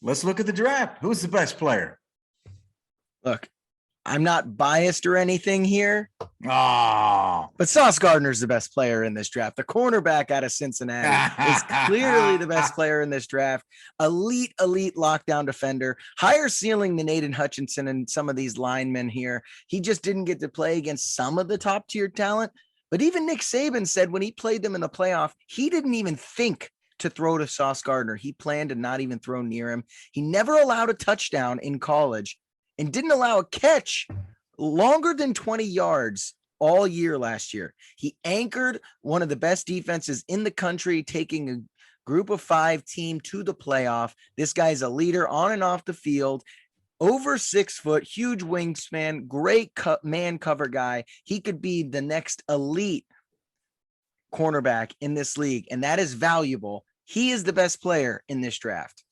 let's look at the draft. Who's the best player? Look, I'm not biased or anything here, Oh, but Sauce Gardner's the best player in this draft. The cornerback out of Cincinnati is clearly the best player in this draft. Elite lockdown defender, higher ceiling than Aiden Hutchinson and some of these linemen here. He just didn't get to play against some of the top tier talent. But even Nick Saban said when he played them in the playoff, he didn't even think to throw to Sauce Gardner. He planned to not even throw near him. He never allowed a touchdown in college and didn't allow a catch longer than 20 yards all year last year. He anchored one of the best defenses in the country, taking a group of 5 team to the playoff. This guy's a leader on and off the field. Over 6 foot, huge wingspan, great man cover guy. He could be the next elite cornerback in this league, and that is valuable. He is the best player in this draft.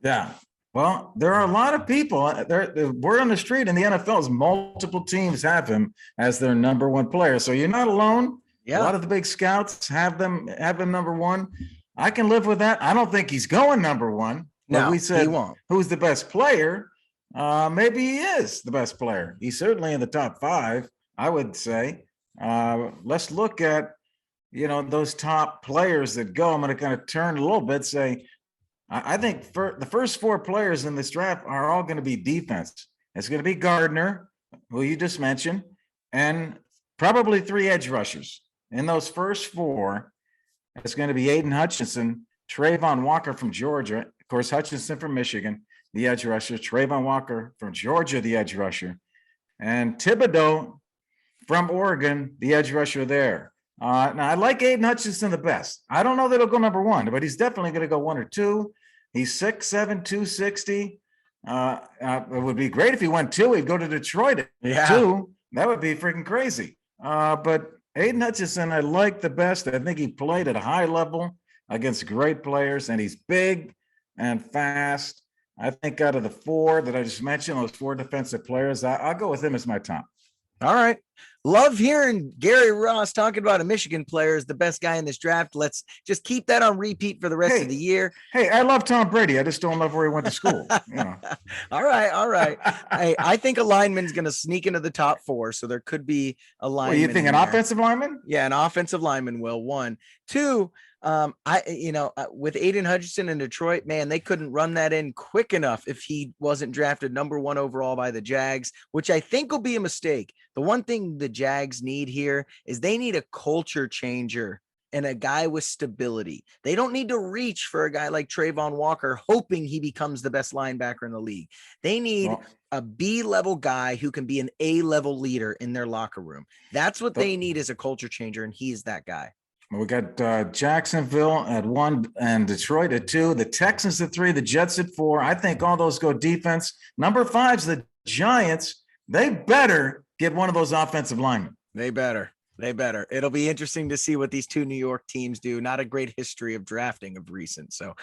Yeah. Well, there are a lot of people. The word on the street in the NFL is multiple teams have him as their number one player. So you're not alone. Yeah. A lot of the big scouts have him number one. I can live with that. I don't think he's going number one. No, we said he won't. Who's the best player? Maybe he is the best player. He's certainly in the top 5, I would say. Let's look at, those top players that go. I'm going to kind of turn a little bit, say, I think for the first 4 players in this draft are all going to be defense. It's going to be Gardner, who you just mentioned, and probably 3 edge rushers. In those first 4, it's going to be Aiden Hutchinson, Trayvon Walker from Georgia, of course, Hutchinson from Michigan, the edge rusher, Trayvon Walker from Georgia, the edge rusher, and Thibodeau from Oregon, the edge rusher there. Now, I like Aiden Hutchinson the best. I don't know that he'll go number 1, but he's definitely going to go 1 or 2. He's 6'7", 260. It would be great if he went 2. He'd go to Detroit at 2. That would be freaking crazy. But Aiden Hutchinson, I like the best. I think he played at a high level against great players, and he's big and fast. I think out of the 4 that I just mentioned, those 4 defensive players, I'll go with him as my top. All right. Love hearing Gary Ross talking about a Michigan player as the best guy in this draft. Let's just keep that on repeat for the rest of the year. Hey, I love Tom Brady. I just don't love where he went to school. All right. Hey, I think a lineman's going to sneak into the top 4, so there could be a lineman. You think an offensive lineman? Yeah, an offensive lineman will. 1, 2. With Aiden Hutchinson in Detroit, man, they couldn't run that in quick enough if he wasn't drafted number 1 overall by the Jags, which I think will be a mistake. The one thing the Jags need here is they need a culture changer and a guy with stability. They don't need to reach for a guy like Trayvon Walker, hoping he becomes the best linebacker in the league. They need a B-level guy who can be an A-level leader in their locker room. That's what they need as a culture changer, and he's that guy. We got Jacksonville at 1 and Detroit at 2, the Texans at 3, the Jets at 4. I think all those go defense. Number 5's the Giants. They better get one of those offensive linemen. They better. It'll be interesting to see what these 2 New York teams do. Not a great history of drafting of recent. So